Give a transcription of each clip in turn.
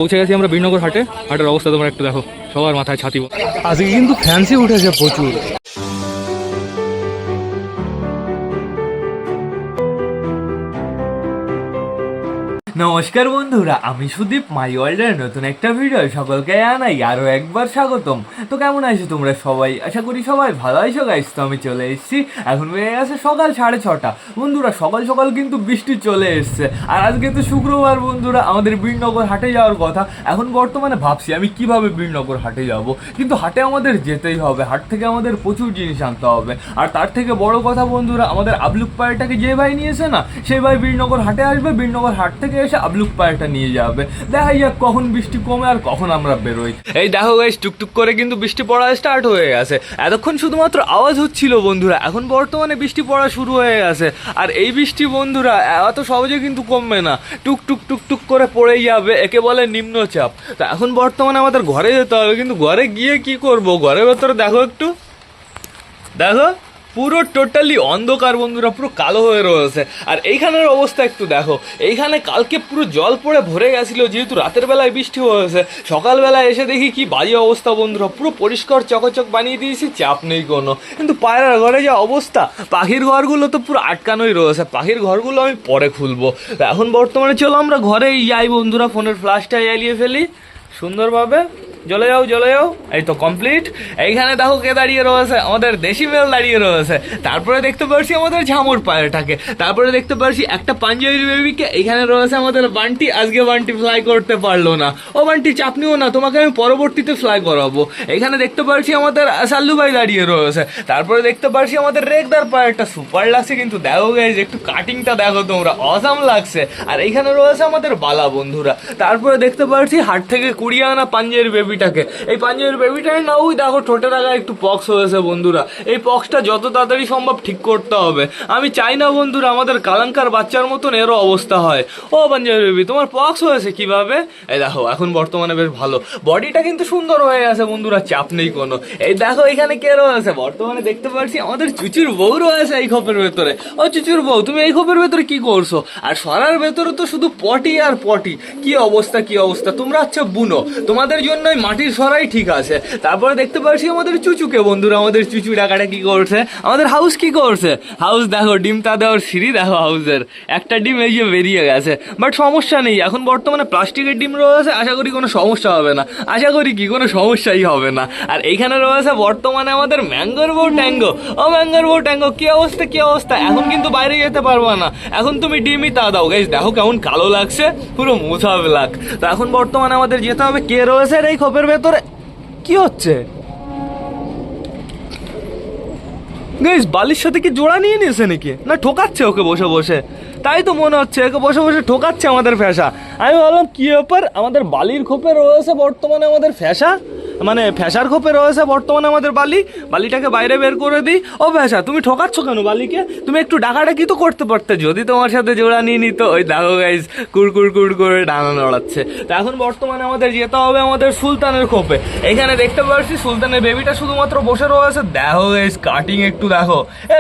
পৌঁছে গেছি আমরা বীরনগর হাটে। হাটের অবস্থা তোমরা একটু দেখো, সবার মাথায় ছাতি। আজকে কিন্তু ফ্যান্সি উঠেছে প্রচুর। নমস্কার বন্ধুরা, আমি সুদীপ, মাই ওয়ার্ল্ডের নতুন একটা ভিডিও সকলকে জানাই আরও একবার স্বাগতম। তো কেমন আছো তোমরা সবাই? আশা করি সবাই ভালো আছো গাইস। তো আমি চলে এসেছি, এখন বেড়ে গেছে সকাল 6:30। বন্ধুরা সকাল সকাল কিন্তু বৃষ্টি চলে এসছে। আর আজকে তো শুক্রবার বন্ধুরা, আমাদের বীরনগর হাটে যাওয়ার কথা। এখন বর্তমানে ভাবছি আমি কিভাবে বীরনগর হাটে যাব, কিন্তু হাটে আমাদের যেতেই হবে। হাট থেকে আমাদের প্রচুর জিনিস আনতে হবে। আর তার থেকে বড় কথা বন্ধুরা, আমাদের আবলুক পায়রাটাকে যে ভাই নিয়েছে না, সেই ভাই বীরনগর হাটে আসবে। বীরনগর হাট থেকে এসে আবলুক পায়রাটা নিয়ে যাবে। দেখা যাক কখন বৃষ্টি কমে আর কখন আমরা বেরোই। এই দেখো গাইস, টুকটুক করে কিন্তু বৃষ্টি পড়া স্টার্ট হয়ে গেছে। এতক্ষণ শুধুমাত্র আওয়াজ হচ্ছিল বন্ধুরা, এখন বর্তমানে বৃষ্টি পড়া শুরু হয়ে গেছে। আর এই বৃষ্টি বন্ধুরা এত সহজে কিন্তু কমবে না, টুকটুক টুকটুক করে পড়েই যাবে। একে বলে নিম্নচাপ। তো এখন বর্তমানে আমাদের ঘরে যেতে হবে, কিন্তু ঘরে গিয়ে কি করব? ঘরের ভেতরে দেখো, একটু দেখো, পুরো টোটালি অন্ধকার বন্ধুরা, পুরো কালো হয়ে রয়েছে। আর এইখানের অবস্থা একটু দেখো, এইখানে কালকে পুরো জল পড়ে ভরে গেছিলো, যেহেতু রাতের বেলায় বৃষ্টি হয়েছে। সকালবেলায় এসে দেখি কি বাজে অবস্থা বন্ধুরা, পুরো পরিষ্কার চকচক বানিয়ে দিয়েছি, চাপ নেই কোনো। কিন্তু পায়রার ঘরে যা অবস্থা, পাখির ঘরগুলো তো পুরো আটকানোই রয়েছে। পাখির ঘরগুলো আমি পরে খুলবো। এখন বর্তমানে চলো আমরা ঘরেই যাই বন্ধুরা, ফোনের ফ্ল্যাশটা জ্বালিয়ে ফেলি সুন্দরভাবে। চলে যাও চলে যাও, এই তো কমপ্লিট। এইখানে দেখো কে দাঁড়িয়ে রয়েছে, আমাদের দেশি মেল দাঁড়িয়ে রয়েছে। তারপরে দেখতে পাচ্ছি আমাদের ঝামুর পায়রাটাকে, তারপরে দেখতে পাচ্ছি একটা পাঞ্জাবি বেবিকে। এইখানে রয়েছে আমাদের বান্টি। আজকে বান্টি ফ্লাই করতে পারলো না। ও বান্টি, চাপ নিও না, তোমাকে আমি পরবর্তীতে ফ্লাই করাবো। এইখানে দেখতে পাচ্ছি আমাদের সাল্লু ভাই দাঁড়িয়ে রয়েছে। তারপরে দেখতে পাচ্ছি আমাদের রেগদার পায়রাটা, সুপার লাগছে কিন্তু দেখো গাইজ, একটু কাটিংটা দেখো তোমরা, অসাম লাগছে। আর এইখানে রয়েছে আমাদের বালা বন্ধুরা। তারপরে দেখতে পাচ্ছি হাট থেকে কুড়িয়ে আনা পাঞ্জাবি বেবিটাকে। এই পাঞ্জাবির বেবিটার না, ওই দেখো ঠোঁটের আগে একটু পক্স হয়েছে বন্ধুরা। এই পক্সটা যত তাড়াতাড়ি সম্ভব ঠিক করতে হবে। আমি চাই না বন্ধুরা আমাদের কালাঙ্কার বাচ্চার মতন এরও অবস্থা হয়। ও পাঞ্জাবি বেবি, তোমার পক্স হয়েছে কিভাবে? এই দেখো এখন বর্তমানে বেশ ভালো, বডিটা কিন্তু সুন্দর হয়ে গেছে বন্ধুরা, চাপ নেই কোনো। এই দেখো এখানে কে রয়েছে, বর্তমানে দেখতে পাচ্ছি আমাদের চুচুর বউ রয়েছে এই খোপের ভেতরে। ও চুচুর বউ, তুমি এই খোপের ভেতরে কি করছো? আর সরার ভেতরে তো শুধু পটি আর পটি। কি অবস্থা কি অবস্থা! তোমরা আচ্ছা বুনো, তোমাদের জন্যই মাটির সরাই ঠিক আছে। তারপরে দেখতে পাচ্ছি আমাদের চুচুকে বন্ধুরা, আমাদের চুচু ডাকাটা কি করছে, আমাদের হাউস কি করছে। হাউস দেখো, ডিমটা দেওয়ার সিঁড়ি দেখো, হাউসের একটা ডিম এই যে বেরিয়ে গেছে। বাট সমস্যা নেই, এখন বর্তমানে প্লাস্টিকের ডিম রয়েছে, আশা করি কোনো সমস্যা হবে না। আশা করি কি কোনো সমস্যাই হবে না। আর এইখানে রয়েছে বর্তমানে আমাদের ম্যাঙ্গোর বউ ট্যাঙ্গো। ও ম্যাঙ্গোর বউ ট্যাঙ্গো, কি অবস্থা কি অবস্থা! এখন কিন্তু বাইরে যেতে পারবা না, এখন তুমি ডিমই তা দাও। গাইস দেখো কেমন কালো লাগছে, পুরো মোছা ব্ল্যাক। তো এখন বর্তমানে আমাদের যেতে হবে। কে রয়েছে এই খোপের ভেতরে? কি হচ্ছে গাইস? বালির সাথে কি জোড়া নিয়ে নিয়েছে নাকি? না ঠোকাচ্ছে ওকে বসে বসে, তাই তো মনে হচ্ছে ওকে বসে বসে ঠোকাচ্ছে আমাদের ফ্যাসা। আমি ভাবলাম কি ব্যাপার, আমাদের বালির খোপে রয়েছে বর্তমানে আমাদের ফ্যাসা, মানে ফ্যাসার খোপে রয়েছে বর্তমানে আমাদের বালিটাকে বাইরে বের করে দিই। ও ফ্যাসা, তুমি ঠোকাচ্ছ কেন বালিকে? তুমি একটু ডাকাডাকি তো করতে পারতে, যদি তোমার সাথে জোড়া নিয়ে নিত। ওই দেখো গাইস, কুড়কুড় কুড় করে ডানা নড়াচ্ছে। তো এখন বর্তমানে আমাদের যেতে হবে আমাদের সুলতানের খোপে। এখানে দেখতে পাচ্ছি সুলতানের বেবিটা শুধুমাত্র বসে রয়েছে। দেখো গাইস, কাটিং একটু দেখো।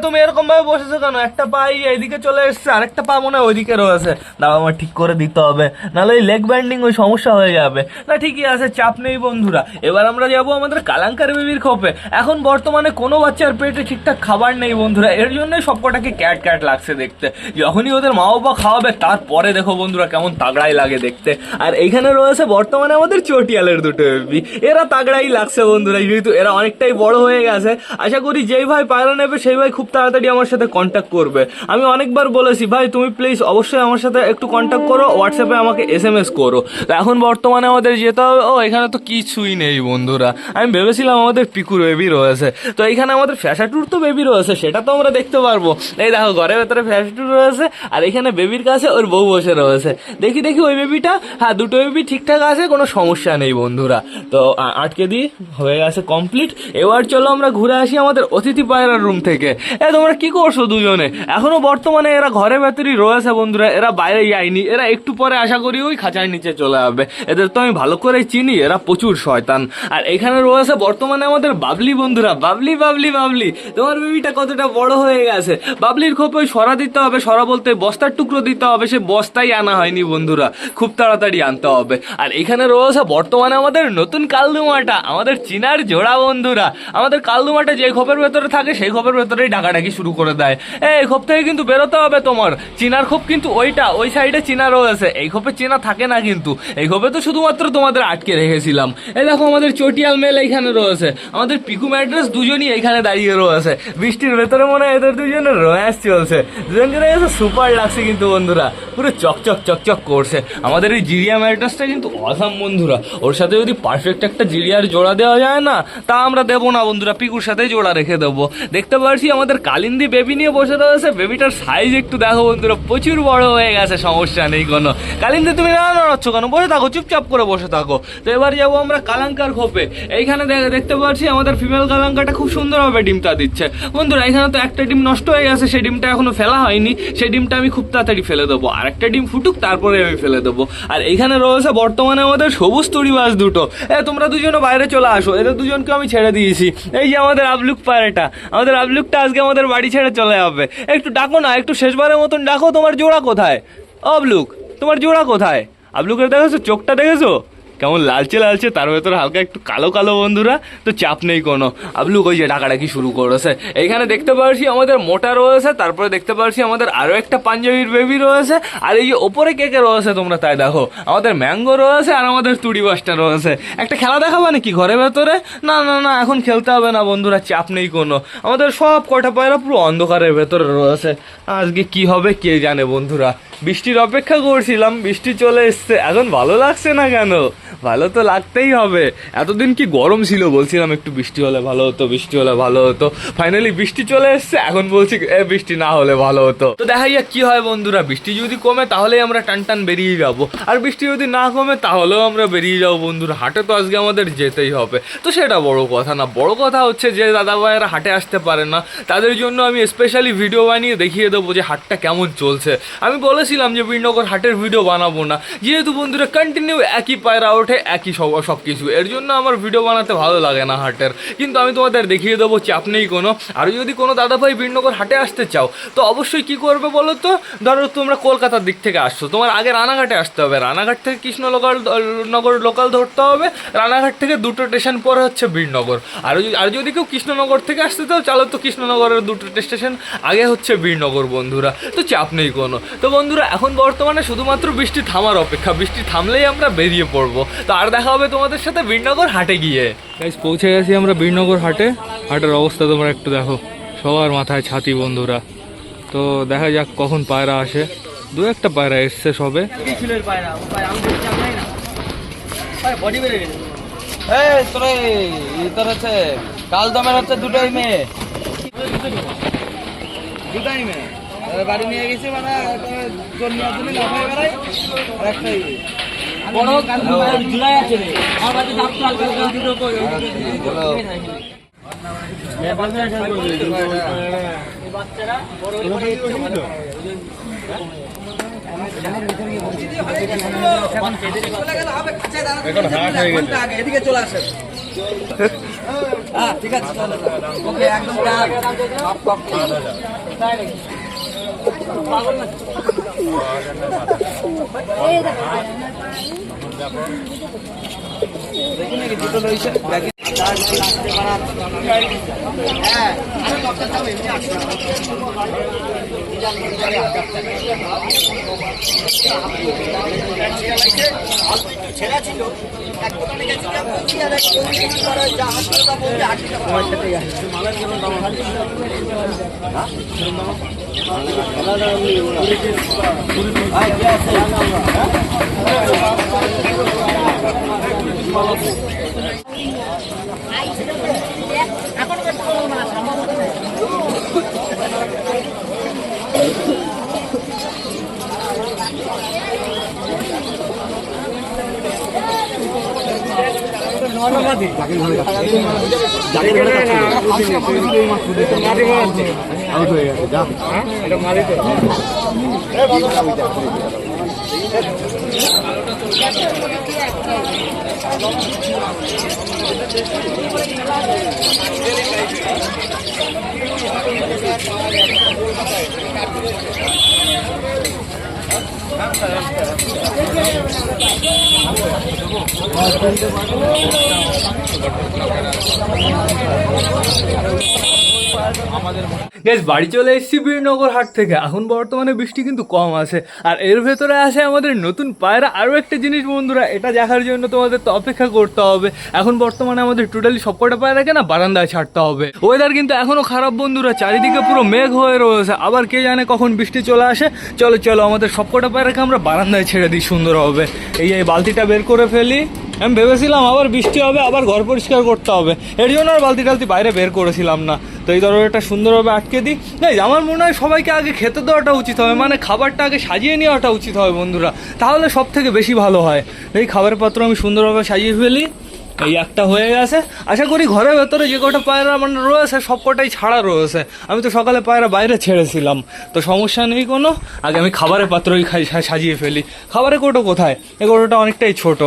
তুমি এরকম ভাবে বসেছো কেন? একটা পা এইদিকে চলে এসছে, আরেকটা পা মনে হয় ওইদিকে রয়েছে। দাঁড়াও, আমার ঠিক করে দিতে হবে, নাহলে ওই লেগ ব্যান্ডিং ওই সমস্যা হয়ে যাবে। না ঠিকই আছে, চাপ নেই বন্ধুরা। এবার আমরা যাবো আমাদের কালাঙ্কার বেবির খোপে। এখন বর্তমানে কোনো বাচ্চার পেটে ঠিকঠাক খাবার নেই বন্ধুরা, এর জন্যই সবকটাকে ক্যাট ক্যাট লাগছে দেখতে। যখনই ওদের মা বাবা খাওয়াবে তারপরে দেখো বন্ধুরা কেমন তাগড়াই লাগে দেখতে। আর এইখানে রয়েছে বর্তমানে আমাদের চটিয়ালের দুটো বেবি। এরা তাগড়াই লাগছে বন্ধুরা, যেহেতু এরা অনেকটাই বড় হয়ে গেছে। আশা করি যেই ভাই পায়রা নেবে সেই ভাই খুব তাড়াতাড়ি আমার সাথে কন্ট্যাক্ট করবে। আমি অনেকবার বলেছি ভাই তুমি প্লিজ অবশ্যই আমার সাথে একটু কন্ট্যাক্ট করো, হোয়াটসঅ্যাপে আমাকে SMS করো। তো এখন বর্তমানে আমাদের যেতে হবে। ও এখানে তো কিছুই নেই বন্ধুরা, আমি ভেবেছিলাম আমাদের পিকুর বেবি রয়েছে। তো এইখানে আমাদের ফ্যাসাটুর তো বেবি রয়েছে, সেটা তো আমরা দেখতে পারবো। এই দেখো ঘরের ভেতরে ফ্যাসাটুর রয়েছে, আর এখানে বেবির কাছে ওর বউ বসে রয়েছে। দেখি দেখি ওই বেবিটা, হ্যাঁ দুটো বেবি ঠিকঠাক আছে, কোনো সমস্যা নেই বন্ধুরা। তো আটকে দিই, হয়ে গেছে কমপ্লিট। এবার চলো আমরা ঘুরে আসি আমাদের অতিথি পায়রার রুম থেকে। তোমরা কি করছো দুজনে? এখনো বর্তমানে এরা ঘরের ভেতরই রয়েছে বন্ধুরা, এরা বাইরে যায়নি। এরা একটু পরে আশা করি ওই খাঁচার নিচে চলে যাবে। এদের তো আমি ভালো করে চিনি, এরা প্রচুর শয়তান। আর এখানে রয়েছে বর্তমানে আমাদের বাবলি বন্ধুরা। বাবলি বাবলি বাবলি, তোমার বেবিটা কতটা বড় হয়ে গেছে। বাবলির খোপে সরা দিতে হবে, সরা বলতে বস্তার টুকরো দিতে হবে, সে বস্তাই আনা হয়নি বন্ধুরা, খুব তাড়াতাড়ি আনতে হবে। আর এখানে রয়েছে বর্তমানে আমাদের নতুন কালদুমাটা, আমাদের চিনার জোড়া বন্ধুরা। আমাদের কালদুমাটা যে খোপের ভেতরে থাকে সেই খোপের ভেতরেই ডাকাডাকি শুরু করে দেয়। এই খোপ থেকে কিন্তু বেরোতে হবে তোমার। চিনার খোপ কিন্তু ওইটা, ওই সাইডে চিনা রয়েছে, এই খোপে চিনা থাকে না কিন্তু। এই খোপে তো শুধুমাত্র তোমাদের আটকে রেখেছিলাম। এই দেখো আমাদের চটিয়াল মেল এইখানে রয়েছে, আমাদের পিকু ম্যাড্রেস দুজনই এইখানে দাঁড়িয়ে রয়েছে। বৃষ্টির ভেতরে মনে হয় এদের দুজনের রোম্যান্স চলছে, দুজনকে এসে সুপার লাগছে কিন্তু বন্ধুরা, পুরো চকচক চকচক করছে। আমাদের এই জিরিয়া ম্যাড্রেসটা কিন্তু অসাম বন্ধুরা, ওর সাথে যদি পারফেক্ট একটা জিরিয়ার জোড়া দেওয়া যায় না, তা আমরা দেবো না বন্ধুরা, পিকুর সাথে জোড়া রেখে দেবো। দেখতে পাচ্ছি আমাদের কালিন্দি বেবি নিয়ে বসে রয়েছে, বেবিটার সাইজ একটু দেখো বন্ধুরা, প্রচুর বড় হয়ে গেছে, সমস্যা নেই কোনো। কালিন্দি তুমি না নড়াচ্ছ কেন, বসে থাকো, চুপচাপ করে বসে থাকো। তো এবার যাবো আমরা কালাঙ্কার খোপে। এইখানে দেখতে পাচ্ছি আমাদের ফিমেল কালাঙ্কাটা খুব সুন্দরভাবে ডিমটা দিচ্ছে বন্ধুরা। এখানে তো একটা ডিম নষ্ট হয়ে গেছে, সেই ডিমটা এখনো ফেলা হয়নি, সেই ডিমটা আমি খুব তাড়াতাড়ি ফেলে দেবো। আর একটা ডিম ফুটুক, তারপরে আমি ফেলে দেবো। আর এইখানে রয়েছে বর্তমানে আমাদের সবুজ তুড়িবাজ দুটো। তোমরা দুজনে বাইরে চলে আসো, এদের দুজনকে আমি ছেড়ে দিয়েছি। এই যে আমাদের আবলুক পায়রাটা, আমাদের আবলুকটা আজকে আমাদের বাড়ি ছেড়ে চলে যাবে। একটু ডাকো না, একটু শেষবারের মতন ডাকো, তোমার জোড়া কোথায়? আবলুক, তোমার জোড়া কোথায়? আবলুকের দেখেছো চোখটা, দেখেছো কেমন লালচে লালচে, তার ভেতরে হালকা একটু কালো কালো বন্ধুরা। তো চাপ নেই কোনো, আবলুক ওই যে ডাকাডাকি শুরু করেছে। এইখানে দেখতে পাচ্ছি আমাদের মোটা রয়েছে, তারপরে দেখতে পাচ্ছি আমাদের আরও একটা পাঞ্জাবির বেবি রয়েছে। আর এই যে ওপরে কে কে রয়েছে তোমরা তাই দেখো, আমাদের ম্যাঙ্গো রয়েছে আর আমাদের তুড়িবাসটা রয়েছে। একটা খেলা দেখাবা নাকি ঘরের ভেতরে? না না না, এখন খেলতে হবে না বন্ধুরা, চাপ নেই কোনো। আমাদের সব কটা পায়রা পুরো অন্ধকারের ভেতরে রয়েছে। আজকে কি হবে কে জানে বন্ধুরা। বৃষ্টির অপেক্ষা করছিলাম, বৃষ্টি চলে এসছে, এখন ভালো লাগছে না কেন? ভালো তো লাগতেই হবে। এতদিন কি গরম ছিল, বলছিলাম একটু বৃষ্টি হলে ভালো হতো, বৃষ্টি হলে ভালো হতো। ফাইনালি বৃষ্টি চলে এসছে, এখন বলছি বৃষ্টি না হলে ভালো হতো। তো দেখা যাক কি হয় বন্ধুরা, বৃষ্টি যদি কমে তাহলেই আমরা টান টান বেরিয়ে যাবো, আর বৃষ্টি যদি না কমে তাহলেও আমরা বেরিয়ে যাবো বন্ধুরা। হাটে তো আজকে আমাদের যেতেই হবে, তো সেটা বড় কথা না। বড় কথা হচ্ছে যে দাদা ভাইয়েরা হাটে আসতে পারে না, তাদের জন্য আমি স্পেশালি ভিডিও বানিয়ে দেখিয়ে দেবো যে হাটটা কেমন চলছে। আমি বলেছিলাম যে বীরনগর হাটের ভিডিও বানাবো না, যেহেতু বন্ধুরা কন্টিনিউ একই পায়রা ওঠে, একই সব কিছু, এর জন্য আমার ভিডিও বানাতে ভালো লাগে না হাটের। কিন্তু আমি তোমাদের দেখিয়ে দেবো, চাপ নেই কোনো। আর যদি কোনো দাদাভাই বীরনগর হাটে আসতে চাও তো অবশ্যই কি করবে বলো তো। ধরো তোমরা কলকাতার দিক থেকে আসছো, তোমার আগে রানাঘাটে আসতে হবে, রানাঘাট থেকে কৃষ্ণনগর লোকাল ধরতে হবে, রানাঘাট থেকে 2টো স্টেশন পরে হচ্ছে বীরনগর। আর যদি কেউ কৃষ্ণনগর থেকে আসতে চাও, চালো তো কৃষ্ণনগরের 2টো স্টেশন আগে হচ্ছে বীরনগর বন্ধুরা। তো চাপ নেই কোনো। তো বন্ধুরা এখন বর্তমানে শুধুমাত্র বৃষ্টি থামার অপেক্ষা, বৃষ্টি থামলেই আমরা বেরিয়ে পড়বো। তো আর দেখা হবে তোমাদের সাথে বীরনগর হাটে গিয়ে। গাইস পৌঁছে গেছি আমরা বীরনগর হাটে। হাটের অবস্থা তোমরা একটু দেখো, সবার মাথায় ছাতি বন্ধুরা। তো দেখা যাক কখন পায়রা আসে, 2-1টা পায়রা এসছে সবে। কাল দামের হচ্ছে দুটোই মেয়ে, বাড়ি নিয়ে গেছি, মানে একটাই জুলাই আছে রে আমার বাড়ি দাম তো আলকা দুটো করে বাচ্চারা বড় এদিকে চলে আসে। ঠিক আছে, একদম ছেড়া ছিল গাইস বাড়ি চলে এসেছি বীরনগর হাট থেকে। এখন বর্তমানে বৃষ্টি কিন্তু কম আছে, আর এর ভেতরে আছে আমাদের নতুন পায়রা। আরও একটা জিনিস বন্ধুরা, এটা দেখার জন্য তোমাদের তো অপেক্ষা করতে হবে। এখন বর্তমানে আমাদের টোটালি সবকটা পায়রাকে না বারান্দায় ছাড়তে হবে। ওয়েদার কিন্তু এখনো খারাপ বন্ধুরা, চারিদিকে পুরো মেঘ হয়ে রয়েছে, আবার কে জানে কখন বৃষ্টি চলে আসে। চলো চলো আমাদের সবকটা পায়রাকে আমরা বারান্দায় ছেড়ে দিই সুন্দর হবে। এই বালতিটা বের করে ফেলি। আমি ভেবেছিলাম আবার বৃষ্টি হবে, আবার ঘর পরিষ্কার করতে হবে, এর জন্য আর বালতি টালতি বাইরে বের করেছিলাম না। তো এই দরজাটা সুন্দরভাবে আটকে দিই। গাইস আমার মনে হয় সবাইকে আগে খেতে দেওয়াটা উচিত হবে, মানে খাবারটা আগে সাজিয়ে নেওয়াটা উচিত হবে বন্ধুরা, তাহলে সব থেকে বেশি ভালো হয়। এই খাবারের পাত্র আমি সুন্দরভাবে সাজিয়ে ফেলি। এই একটা হয়ে গেছে। আশা করি ঘরের ভেতরে যে কটা পায়রা মানে রয়েছে সব কটাই ছাড়া রয়েছে। আমি তো সকালে পায়রা বাইরে ছেড়েছিলাম, তো সমস্যা নেই কোনো। আগে আমি খাবারের পাত্রই সাজিয়ে ফেলি। খাবারের কৌটো কোথায়? এই কৌটোটা অনেকটাই ছোট।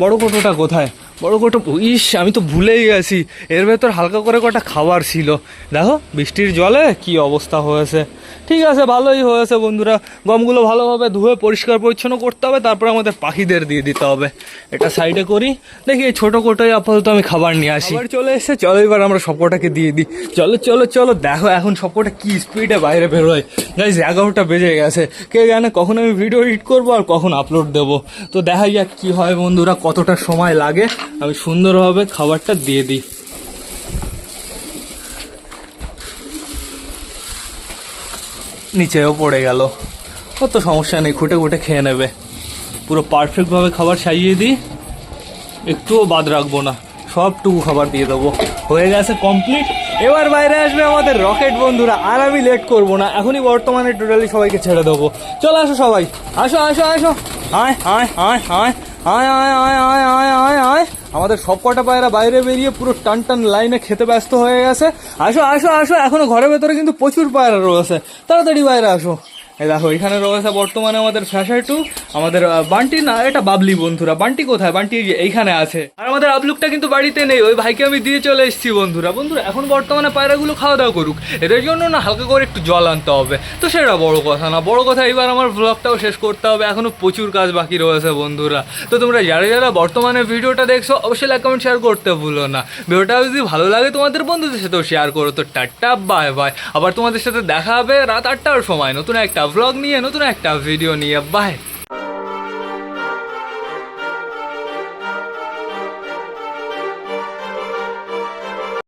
বড় কৌটোটা কোথায়? বড় কৌটো, ইস আমি তো ভুলেই গেছি, এর ভেতর হালকা করে কটা খাবার ছিল। দেখো বৃষ্টির জলে কি অবস্থা হয়েছে। ঠিক আছে, ভালোই হয়েছে বন্ধুরা। গমগুলো ভালোভাবে ধুয়ে পরিষ্কার পরিচ্ছন্ন করতে হবে, তারপরে আমাদের পাখিদের দিয়ে দিতে হবে। এটা সাইডে করি। দেখি এই ছোটো কোটোয় আপাতত আমি খাবার নিয়ে আসি। খাবার চলে এসেছে, চলো এবার আমরা সবকটাকে দিয়ে দিই। চলো চলো চলো, দেখো এখন সবকটা কি স্পিডে বাইরে বেরোয়। গাইস 11টা বেজে গেছে, কে জানে কখন আমি ভিডিও এডিট করবো আর কখন আপলোড দেবো। তো দেখা যাক কি হয় বন্ধুরা, কতটা সময় লাগে। আমি সুন্দরভাবে খাবারটা দিয়ে দিই। নিচেও পড়ে গেল, কত সমস্যা নেই, খুঁটে খুঁটে খেয়ে নেবে। পুরো পারফেক্টভাবে খাবার সাজিয়ে দিই, একটুও বাদ রাখবো না, সবটুকু খাবার দিয়ে দেবো। হয়ে গেছে কমপ্লিট। এবার বাইরে আসবে আমাদের রকেট বন্ধুরা, আর আমি লেট করবো না, এখনই বর্তমানে টোটালি সবাইকে ছেড়ে দেবো। চলো আসো সবাই, আসো আসো আসো। আয় আয় আয় আয় আয় আয় আয় আয় আয় আয় আয়। আমাদের সব কটা পায়রা বাইরে বেরিয়ে পুরো টান টান লাইনে খেতে ব্যস্ত হয়ে গেছে। আসো আসো আসো, এখনো ঘরের ভেতরে কিন্তু প্রচুর পায়রা রয়েছে, তাড়াতাড়ি বাইরে আসো। এই দেখো এখানে রয়েছে বর্তমানে আমাদের ফ্যাশারটু, আমাদের বান্টি না, এটা বাবলি বন্ধুরা। বান্টি কোথায়? বান্টি এইখানে আছে। আর আমাদের আবলুকটা কিন্তু বাড়িতে নেই, ওই ভাইকে আমি দিয়ে চলে এসেছি বন্ধুরা। বন্ধুরা এখন বর্তমানে পায়রাগুলো খাওয়া দাওয়া করুক, এদের জন্য না হালকা করে একটু জল আনতে হবে। তো সেটা বড় কথা না, বড় কথা এবার আমার ব্লগটাও শেষ করতে হবে, এখনো প্রচুর কাজ বাকি রয়েছে বন্ধুরা। তো তোমরা যারা যারা বর্তমানে ভিডিওটা দেখছো অবশ্যই লাইক কমেন্ট শেয়ার করতে ভুলো না। ভিডিওটা যদি ভালো লাগে তোমাদের বন্ধুদের সাথেও শেয়ার করো। তো টাটা বাই বাই, আবার তোমাদের সাথে দেখা হবে রাত 8টার সময় নতুন একটা ব্লগ নিয়ে, নতুন একটা ভিডিও নিয়ে। বাই।